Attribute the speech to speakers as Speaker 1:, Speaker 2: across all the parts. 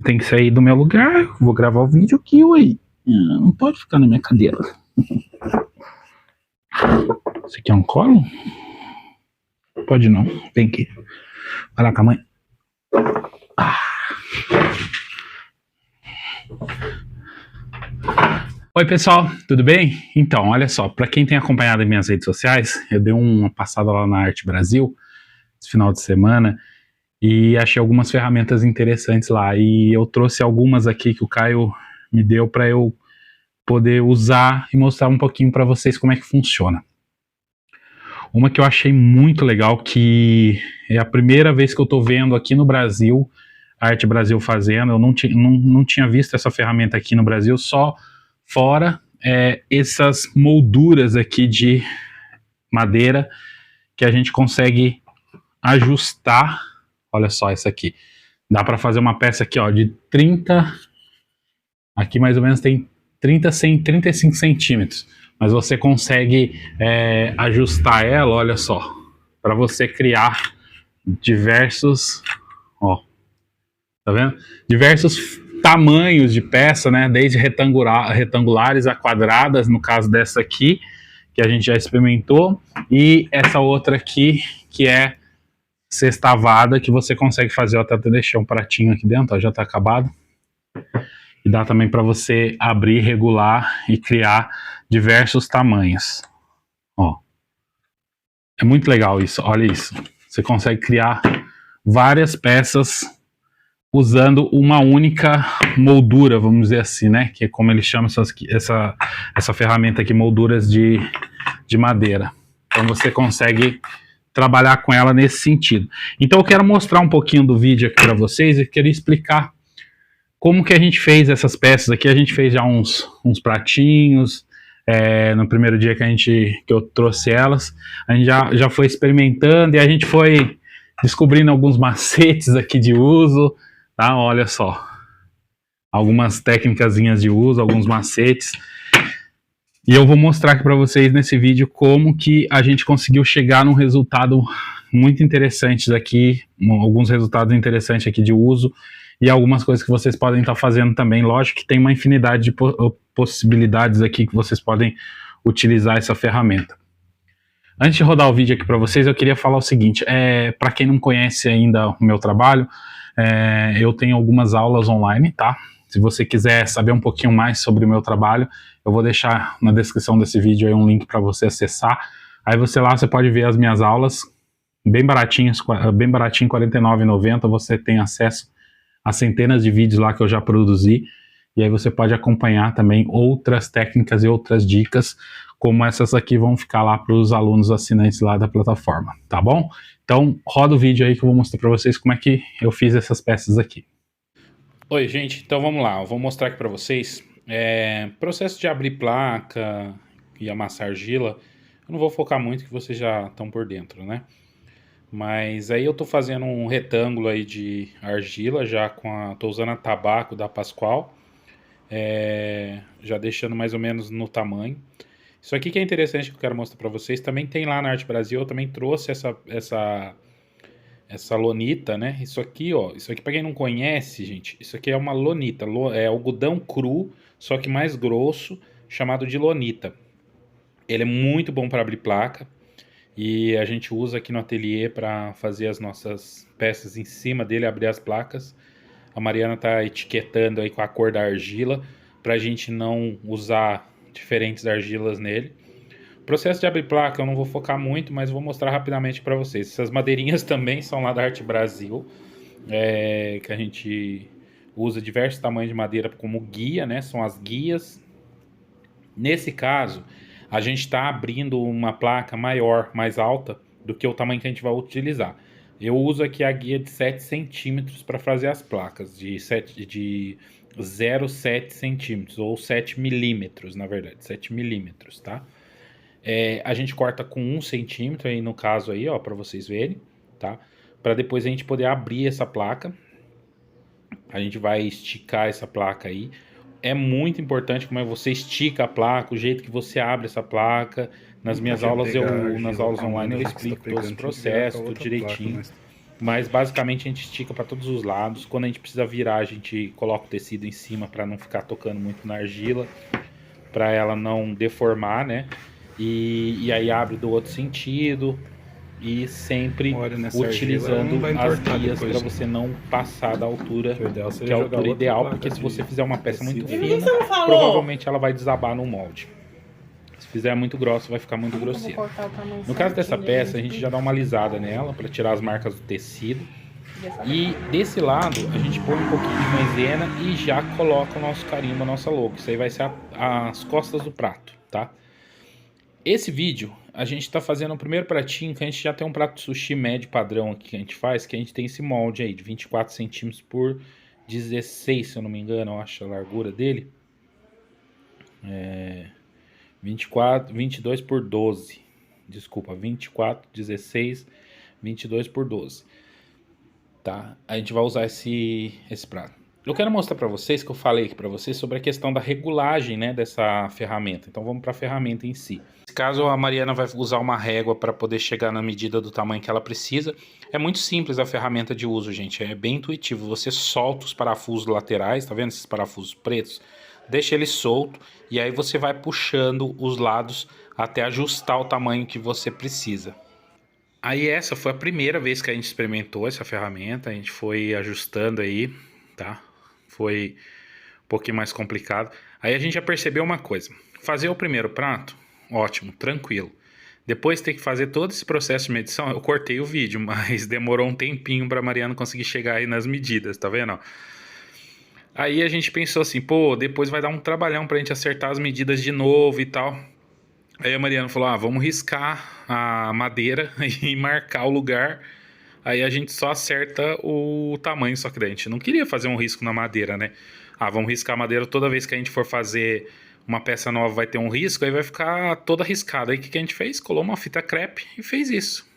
Speaker 1: tem que sair do meu lugar, vou gravar o vídeo aqui, ué. Não pode ficar na minha cadeira. Você quer um colo? Pode não, vem aqui. Vai lá com a mãe. Oi pessoal, tudo bem? Então, olha só, para quem tem acompanhado as minhas redes sociais, eu dei uma passada lá na Arte Brasil, esse final de semana, e achei algumas ferramentas interessantes lá, e eu trouxe algumas aqui que o Caio me deu para eu poder usar e mostrar um pouquinho para vocês como é que funciona. Uma que eu achei muito legal, que é a primeira vez que eu estou vendo aqui no Brasil, a Arte Brasil fazendo, eu não tinha visto essa ferramenta aqui no Brasil, só fora essas molduras aqui de madeira que a gente consegue ajustar. Olha só essa aqui. Dá para fazer uma peça aqui, ó, de 30... Aqui mais ou menos tem 35 centímetros. Mas você consegue ajustar ela, olha só, para você criar diversos... Ó, tá vendo? Diversos tamanhos de peça, né? Desde retangulares a quadradas, no caso dessa aqui, que a gente já experimentou, e essa outra aqui, que é sextavada, que você consegue fazer. Eu até deixei um pratinho aqui dentro, ó, já tá acabado. E dá também para você abrir, regular e criar diversos tamanhos. Ó. É muito legal isso, olha isso. Você consegue criar várias peças usando uma única moldura, vamos dizer assim, né? Que é como eles chamam essa ferramenta aqui, molduras de madeira. Então você consegue trabalhar com ela nesse sentido. Então eu quero mostrar um pouquinho do vídeo aqui para vocês e queria explicar como que a gente fez essas peças aqui. A gente fez já uns pratinhos, no primeiro dia que eu trouxe elas, a gente já foi experimentando e a gente foi descobrindo alguns macetes aqui de uso, tá? Olha só, algumas técnicazinhas de uso, alguns macetes, e eu vou mostrar aqui para vocês nesse vídeo como que a gente conseguiu chegar num resultado muito interessante aqui, alguns resultados interessantes aqui de uso, e algumas coisas que vocês podem estar fazendo também. Lógico que tem uma infinidade de possibilidades aqui que vocês podem utilizar essa ferramenta. Antes de rodar o vídeo aqui para vocês, eu queria falar o seguinte, para quem não conhece ainda o meu trabalho, eu tenho algumas aulas online, tá? Se você quiser saber um pouquinho mais sobre o meu trabalho, eu vou deixar na descrição desse vídeo aí um link para você acessar. Aí você pode ver as minhas aulas, bem baratinhas, bem baratinho, R$ 49,90, você tem acesso a centenas de vídeos lá que eu já produzi, e aí você pode acompanhar também outras técnicas e outras dicas, como essas aqui vão ficar lá para os alunos assinantes lá da plataforma, tá bom? Então roda o vídeo aí que eu vou mostrar para vocês como é que eu fiz essas peças aqui. Oi gente, então vamos lá, eu vou mostrar aqui para vocês, processo de abrir placa e amassar argila. Eu não vou focar muito que vocês já estão por dentro, né? Mas aí eu tô fazendo um retângulo aí de argila, tô usando a tabaco da Pascoal, já deixando mais ou menos no tamanho. Isso aqui que é interessante, que eu quero mostrar para vocês, também tem lá na Arte Brasil, eu também trouxe essa lonita, né? Isso aqui, ó, isso aqui para quem não conhece, gente, isso aqui é uma lonita, é algodão cru, só que mais grosso, chamado de lonita. Ele é muito bom para abrir placa. E a gente usa aqui no ateliê para fazer as nossas peças em cima dele, abrir as placas. A Mariana está etiquetando aí com a cor da argila, para a gente não usar diferentes argilas nele. O processo de abrir placa eu não vou focar muito, mas vou mostrar rapidamente para vocês. Essas madeirinhas também são lá da Arte Brasil, que a gente usa diversos tamanhos de madeira como guia, né? São as guias. Nesse caso, a gente está abrindo uma placa maior, mais alta, do que o tamanho que a gente vai utilizar. Eu uso aqui a guia de 7 centímetros para fazer as placas, de 0,7 centímetros, ou 7 milímetros, na verdade, 7 milímetros, tá? A gente corta com 1 centímetro, aí no caso aí, ó, para vocês verem, tá? Para depois a gente poder abrir essa placa. A gente vai esticar essa placa aí. É muito importante como você estica a placa, o jeito que você abre essa placa. Nas minhas aulas, nas aulas online eu explico todos os processos, tudo direitinho. Mas basicamente a gente estica para todos os lados. Quando a gente precisa virar, a gente coloca o tecido em cima para não ficar tocando muito na argila, para ela não deformar, né? E aí abre do outro sentido e sempre utilizando as guias para você não passar da altura, que é a altura ideal, porque se você fizer uma peça muito fina, provavelmente ela vai desabar no molde. Se fizer muito grossa, vai ficar muito grosseiro. No caso dessa peça, a gente já dá uma alisada nela para tirar as marcas do tecido. E desse lado, a gente põe um pouquinho de maisena e já coloca o nosso carimbo, a nossa logo. Isso aí vai ser as costas do prato, tá? Esse vídeo, a gente está fazendo o primeiro pratinho, que a gente já tem um prato de sushi médio padrão aqui que a gente faz, que a gente tem esse molde aí de 24 centímetros por 16, se eu não me engano, eu acho a largura dele. 22 por 12. Desculpa, 24, 16, 22 por 12. Tá? A gente vai usar esse prato. Eu quero mostrar para vocês, que eu falei aqui para vocês, sobre a questão da regulagem, né, dessa ferramenta. Então vamos para a ferramenta em si. Nesse caso, a Mariana vai usar uma régua para poder chegar na medida do tamanho que ela precisa. É muito simples a ferramenta de uso, gente. É bem intuitivo. Você solta os parafusos laterais, tá vendo esses parafusos pretos? Deixa ele solto e aí você vai puxando os lados até ajustar o tamanho que você precisa. Aí essa foi a primeira vez que a gente experimentou essa ferramenta, a gente foi ajustando aí, tá? Foi um pouquinho mais complicado. Aí a gente já percebeu uma coisa, fazer o primeiro prato, ótimo, tranquilo. Depois ter que fazer todo esse processo de medição, eu cortei o vídeo, mas demorou um tempinho para a Mariana conseguir chegar aí nas medidas, tá vendo? Aí a gente pensou assim, pô, depois vai dar um trabalhão pra gente acertar as medidas de novo e tal. Aí a Mariana falou, vamos riscar a madeira e marcar o lugar. Aí a gente só acerta o tamanho, só que daí a gente não queria fazer um risco na madeira, né? Vamos riscar a madeira toda vez que a gente for fazer uma peça nova vai ter um risco, aí vai ficar toda riscada. Aí o que a gente fez? Colou uma fita crepe e fez isso.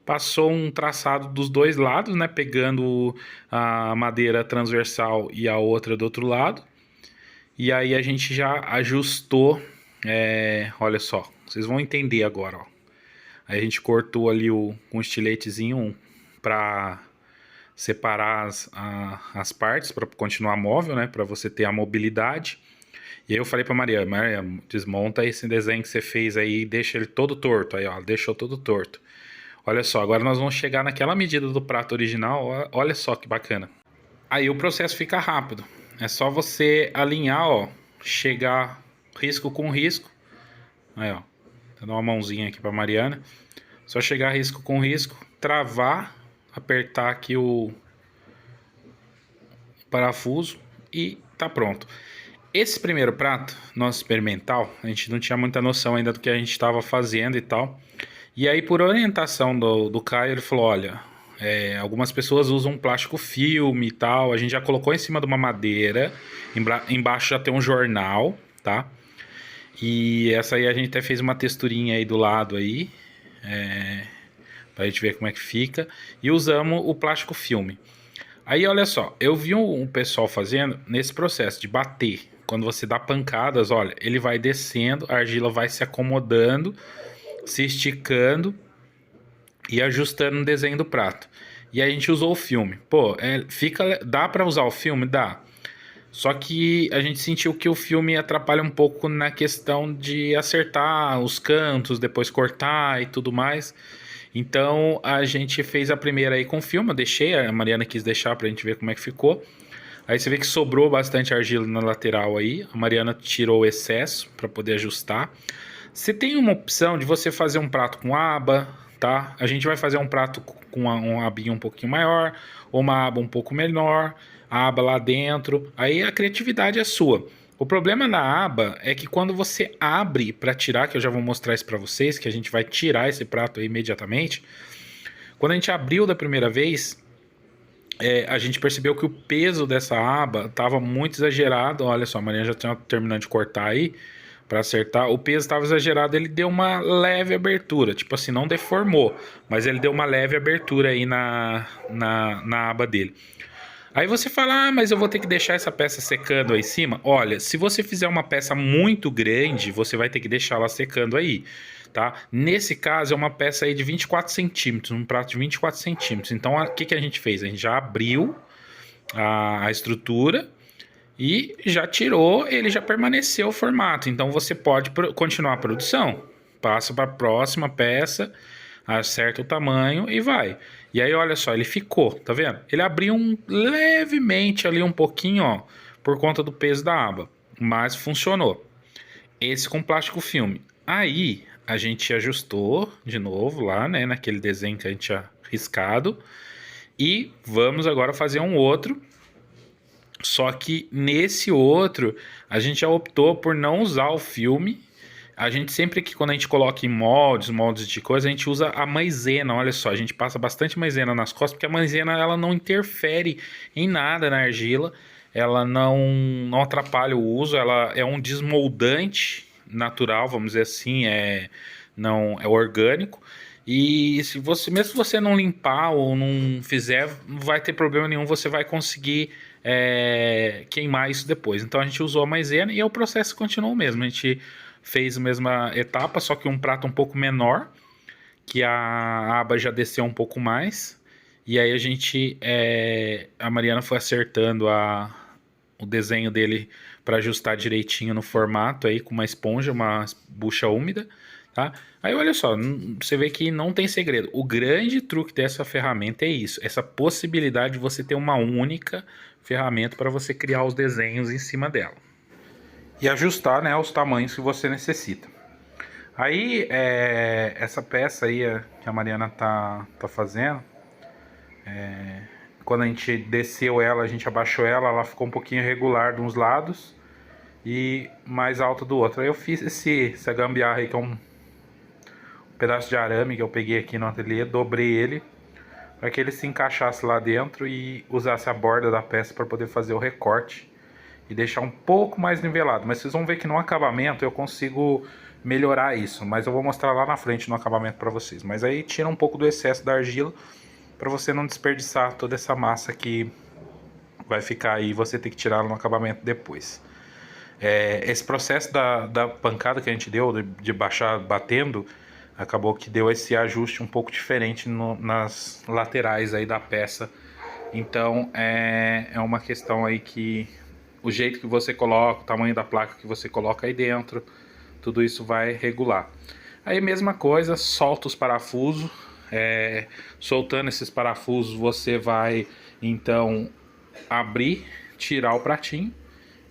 Speaker 1: Passou um traçado dos dois lados, né? Pegando a madeira transversal e a outra do outro lado. E aí a gente já ajustou. Olha só, vocês vão entender agora, ó. Aí a gente cortou ali com um estiletezinho para separar as partes, para continuar móvel, né? Para você ter a mobilidade. E aí eu falei para Maria, desmonta esse desenho que você fez aí e deixa ele todo torto. Aí, ó, deixou todo torto. Olha só, agora nós vamos chegar naquela medida do prato original, olha só que bacana. Aí o processo fica rápido, é só você alinhar, ó, chegar risco com risco. Aí, ó, vou dar uma mãozinha aqui para Mariana. Só chegar risco com risco, travar, apertar aqui o parafuso e tá pronto. Esse primeiro prato, nosso experimental, a gente não tinha muita noção ainda do que a gente estava fazendo e tal. E aí, por orientação do Caio, ele falou, olha, algumas pessoas usam plástico filme e tal, a gente já colocou em cima de uma madeira, embaixo já tem um jornal, tá? E essa aí a gente até fez uma texturinha aí do lado aí, pra gente ver como é que fica, e usamos o plástico filme. Aí, olha só, eu vi um pessoal fazendo nesse processo de bater, quando você dá pancadas, olha, ele vai descendo, a argila vai se acomodando, se esticando e ajustando o desenho do prato. E aí a gente usou o filme. Pô, dá para usar o filme? Dá. Só que a gente sentiu que o filme atrapalha um pouco na questão de acertar os cantos, depois cortar e tudo mais. Então a gente fez a primeira aí com filme, eu deixei, a Mariana quis deixar pra gente ver como é que ficou. Aí você vê que sobrou bastante argila na lateral aí, a Mariana tirou o excesso para poder ajustar. Você tem uma opção de você fazer um prato com aba, tá? A gente vai fazer um prato com um abinho um pouquinho maior, ou uma aba um pouco menor, a aba lá dentro. Aí a criatividade é sua. O problema na aba é que quando você abre para tirar, que eu já vou mostrar isso para vocês, que a gente vai tirar esse prato aí imediatamente. Quando a gente abriu da primeira vez, a gente percebeu que o peso dessa aba estava muito exagerado. Olha só, a Mariana já tinha terminado de cortar aí para acertar. O peso estava exagerado, ele deu uma leve abertura, tipo assim, não deformou, mas ele deu uma leve abertura aí na aba dele. Aí você fala, mas eu vou ter que deixar essa peça secando aí em cima. Olha, se você fizer uma peça muito grande, você vai ter que deixar ela secando aí. tá? Nesse caso é uma peça aí de 24 centímetros, um prato de 24 centímetros. Então o que a gente fez? A gente já abriu a estrutura e já tirou, ele já permaneceu o formato. Então você pode continuar a produção. Passa para a próxima peça, acerta o tamanho e vai. E aí olha só, ele ficou, tá vendo? Ele abriu levemente ali um pouquinho, ó, por conta do peso da aba, mas funcionou. Esse com plástico filme. Aí a gente ajustou de novo lá, né, naquele desenho que a gente tinha riscado. E vamos agora fazer um outro. Só que nesse outro, a gente já optou por não usar o filme. A gente sempre que quando a gente coloca em moldes de coisa, a gente usa a maisena. Olha só, a gente passa bastante maisena nas costas, porque a maisena ela não interfere em nada na argila. Ela não atrapalha o uso, ela é um desmoldante natural, vamos dizer assim, não é orgânico. E se você, mesmo se você não limpar ou não fizer, não vai ter problema nenhum, você vai conseguir queimar isso depois. Então a gente usou a maisena e o processo continuou o mesmo. A gente fez a mesma etapa, só que um prato um pouco menor, que a aba já desceu um pouco mais. E aí a Mariana foi acertando o desenho dele para ajustar direitinho no formato aí com uma esponja, uma bucha úmida, tá? Aí olha só, você vê que não tem segredo. O grande truque dessa ferramenta é isso, essa possibilidade de você ter uma única ferramenta para você criar os desenhos em cima dela e ajustar, né, os tamanhos que você necessita. Aí essa peça aí que a Mariana tá fazendo, quando a gente desceu ela, a gente abaixou ela, ela ficou um pouquinho irregular de uns lados e mais alta do outro. Aí eu fiz essa gambiarra aí, que é um pedaço de arame que eu peguei aqui no ateliê, dobrei ele para que ele se encaixasse lá dentro e usasse a borda da peça para poder fazer o recorte e deixar um pouco mais nivelado. Mas vocês vão ver que no acabamento eu consigo melhorar isso, mas eu vou mostrar lá na frente no acabamento para vocês. Mas aí tira um pouco do excesso da argila para você não desperdiçar toda essa massa que vai ficar aí e você tem que tirar no acabamento depois. Esse processo da pancada que a gente deu, de baixar batendo, acabou que deu esse ajuste um pouco diferente nas laterais aí da peça. Então é uma questão aí que o jeito que você coloca, o tamanho da placa que você coloca aí dentro, tudo isso vai regular. Aí mesma coisa, solta os parafusos. Soltando esses parafusos, você vai então abrir, tirar o pratinho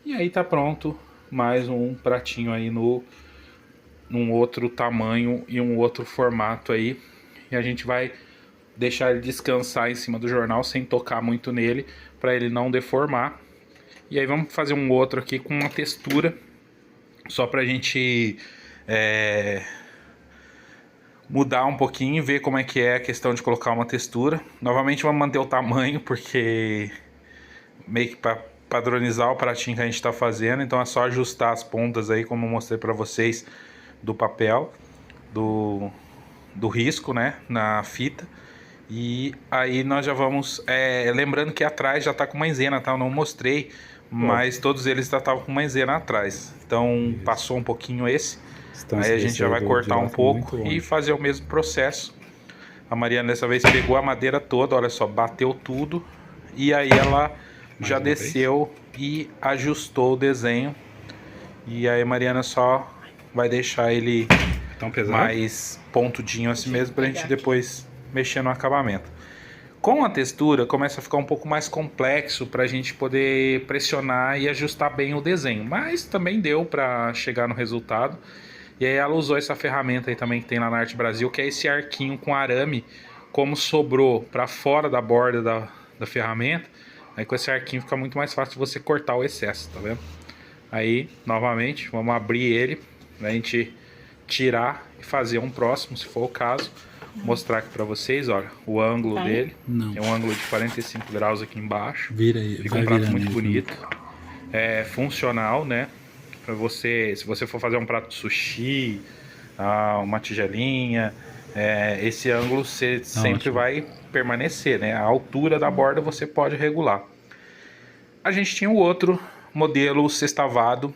Speaker 1: e aí tá pronto mais um pratinho aí num outro tamanho e um outro formato aí. E a gente vai deixar ele descansar em cima do jornal sem tocar muito nele, para ele não deformar. E aí vamos fazer um outro aqui com uma textura, só pra gente mudar um pouquinho e ver como é que é a questão de colocar uma textura. Novamente vamos manter o tamanho, porque meio que para padronizar o pratinho que a gente está fazendo. Então é só ajustar as pontas aí, como eu mostrei para vocês, do papel, do risco, né, na fita. E aí nós já vamos, lembrando que atrás já está com maisena, tá? Eu não mostrei, mas todos eles já estavam com maisena atrás. Então passou um pouquinho esse. Aí a gente já vai cortar um pouco e fazer o mesmo processo. A Mariana dessa vez pegou a madeira toda, olha só, bateu tudo. E aí ela já desceu e ajustou o desenho. E aí a Mariana só vai deixar ele mais pontudinho assim mesmo, pra gente depois mexer no acabamento. Com a textura começa a ficar um pouco mais complexo pra gente poder pressionar e ajustar bem o desenho. Mas também deu pra chegar no resultado. E aí ela usou essa ferramenta aí também que tem lá na Arte Brasil, que é esse arquinho com arame, como sobrou para fora da borda da ferramenta. Aí com esse arquinho fica muito mais fácil você cortar o excesso, tá vendo? Aí, novamente, vamos abrir ele, pra gente tirar e fazer um próximo, se for o caso. Vou mostrar aqui pra vocês, olha, o ângulo dele. Tem um ângulo de 45 graus aqui embaixo.
Speaker 2: Vira aí,
Speaker 1: fica um prato muito bonito. Funcional, né? Para você, se você for fazer um prato de sushi, uma tigelinha, esse ângulo você sempre vai permanecer, né? A altura da borda você pode regular. A gente tinha o outro modelo sextavado,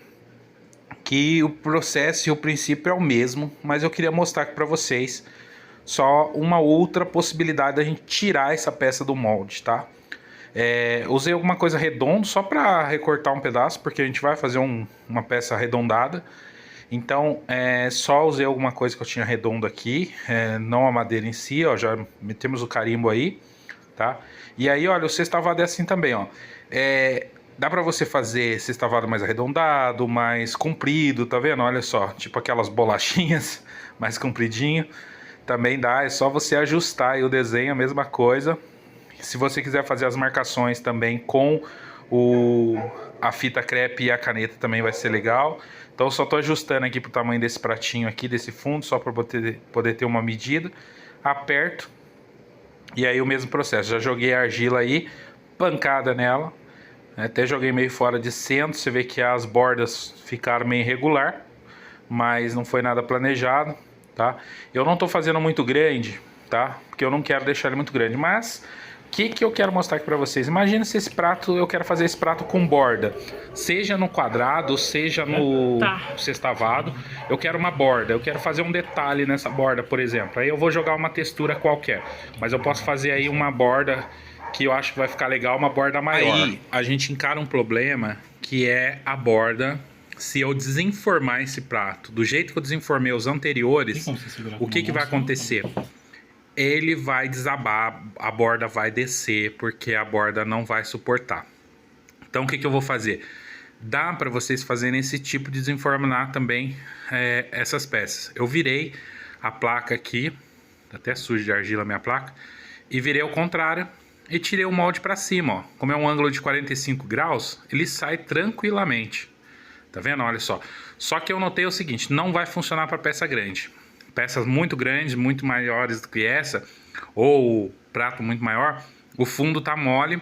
Speaker 1: que o processo e o princípio é o mesmo, mas eu queria mostrar aqui para vocês só uma outra possibilidade da gente tirar essa peça do molde, tá? Usei alguma coisa redonda só para recortar um pedaço, porque a gente vai fazer uma peça arredondada. Então, só usei alguma coisa que eu tinha redondo aqui, não a madeira em si, ó, já metemos o carimbo aí, tá? E aí, olha, o sextavado é assim também, ó. Dá pra você fazer sextavado mais arredondado, mais comprido, tá vendo? Olha só, tipo aquelas bolachinhas mais compridinho. Também dá, é só você ajustar aí o desenho, a mesma coisa. Se você quiser fazer as marcações também com a fita crepe e a caneta também vai ser legal. Então eu só estou ajustando aqui pro tamanho desse pratinho aqui, desse fundo, só para poder ter uma medida. Aperto e aí o mesmo processo. Já joguei a argila aí, pancada nela. Até joguei meio fora de centro, você vê que as bordas ficaram meio irregular, mas não foi nada planejado, tá? Eu não estou fazendo muito grande, tá? Porque eu não quero deixar ele muito grande, mas o que eu quero mostrar aqui para vocês? Imagina se esse prato, eu quero fazer esse prato com borda, seja no quadrado, seja no sextavado. Eu quero uma borda, eu quero fazer um detalhe nessa borda, por exemplo. Aí eu vou jogar uma textura qualquer, mas eu posso fazer aí uma borda que eu acho que vai ficar legal, uma borda maior. Aí a gente encara um problema que é a borda. Se eu desenformar esse prato do jeito que eu desenformei os anteriores, o que vai acontecer? Ele vai desabar, a borda vai descer, porque a borda não vai suportar. Então o que eu vou fazer? Dá para vocês fazerem esse tipo de desenformar também essas peças. Eu virei a placa aqui, tá até sujo de argila a minha placa, e virei ao contrário e tirei o molde para cima, ó. Como é um ângulo de 45 graus, ele sai tranquilamente. Tá vendo? Olha só. Só que eu notei o seguinte, não vai funcionar para peça grande. Peças muito grandes, muito maiores do que essa, ou prato muito maior, o fundo tá mole,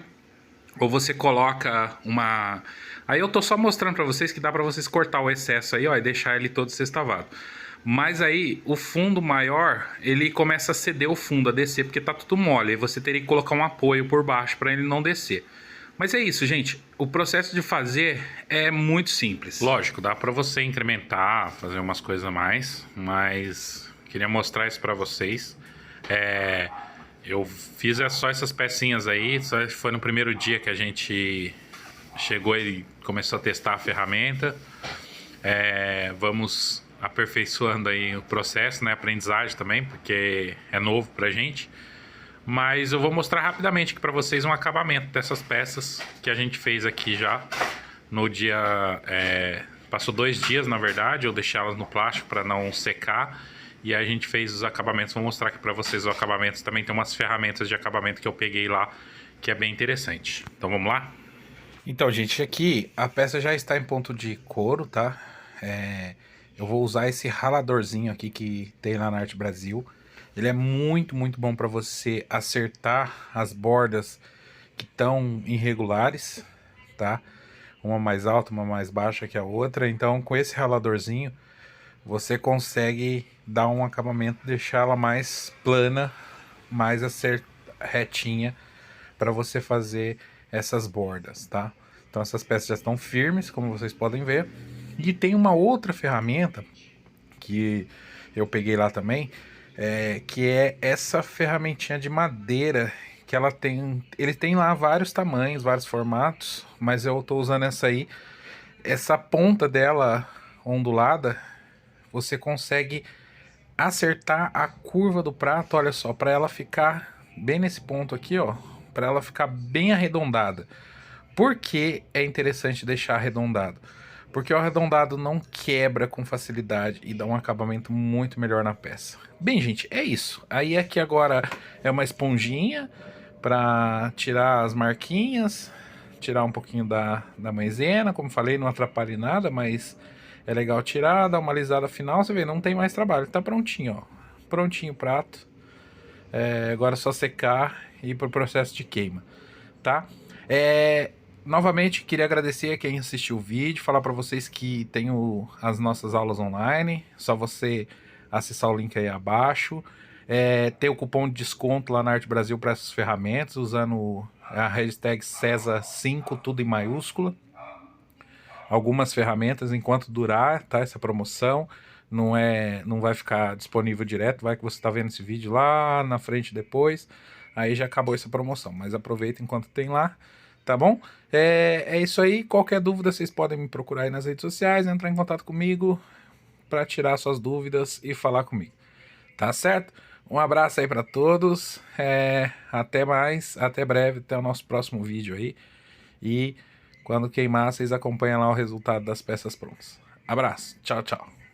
Speaker 1: ou você coloca uma... Aí eu tô só mostrando para vocês que dá para vocês cortar o excesso aí, ó, e deixar ele todo sextavado. Mas aí, o fundo maior, ele começa a ceder o fundo, a descer, porque tá tudo mole. Aí você teria que colocar um apoio por baixo para ele não descer. Mas é isso, gente. O processo de fazer é muito simples. Lógico, dá para você incrementar, fazer umas coisas a mais, mas queria mostrar isso para vocês. Eu fiz só essas pecinhas aí, só foi no primeiro dia que a gente chegou e começou a testar a ferramenta. Vamos aperfeiçoando aí o processo, né? Aprendizagem também, porque é novo pra gente. Mas eu vou mostrar rapidamente aqui para vocês um acabamento dessas peças que a gente fez aqui já no dia... passou 2 dias, na verdade, eu deixei elas no plástico para não secar. E aí a gente fez os acabamentos, vou mostrar aqui para vocês os acabamentos. Também tem umas ferramentas de acabamento que eu peguei lá, que é bem interessante. Então vamos lá? Então, gente, aqui a peça já está em ponto de couro, tá? Eu vou usar esse raladorzinho aqui que tem lá na Arte Brasil. Ele é muito, muito bom para você acertar as bordas que estão irregulares, tá? Uma mais alta, uma mais baixa que a outra. Então, com esse raladorzinho, você consegue dar um acabamento, deixar ela mais plana, mais retinha, para você fazer essas bordas, tá? Então, essas peças já estão firmes, como vocês podem ver. E tem uma outra ferramenta que eu peguei lá também, que é essa ferramentinha de madeira que ela tem. Ele tem lá vários tamanhos, vários formatos, mas eu estou usando essa aí. Essa ponta dela ondulada, você consegue acertar a curva do prato, olha só, para ela ficar bem nesse ponto aqui, ó, para ela ficar bem arredondada. Por que é interessante deixar arredondado? Porque o arredondado não quebra com facilidade e dá um acabamento muito melhor na peça. Bem, gente, é isso. Aí aqui agora é uma esponjinha para tirar as marquinhas, tirar um pouquinho da maisena. Como falei, não atrapalha nada, mas é legal tirar, dar uma alisada final. Você vê, não tem mais trabalho, tá prontinho, ó. Prontinho o prato. Agora é só secar e ir pro processo de queima, tá? Novamente, queria agradecer a quem assistiu o vídeo, falar para vocês que tem as nossas aulas online, só você acessar o link aí abaixo. Tem o cupom de desconto lá na Arte Brasil para essas ferramentas, usando a hashtag CESA5, tudo em maiúscula.
Speaker 2: algumas ferramentas enquanto durar, tá? Essa promoção não vai ficar disponível direto, vai que você está vendo esse vídeo lá na frente depois, aí já acabou essa promoção, mas aproveita enquanto tem lá, tá bom? É isso aí, qualquer dúvida vocês podem me procurar aí nas redes sociais, entrar em contato comigo para tirar suas dúvidas e falar comigo, tá certo? Um abraço aí para todos, até mais, até breve, até o nosso próximo vídeo aí, e quando queimar vocês acompanham lá o resultado das peças prontas. Abraço, tchau, tchau.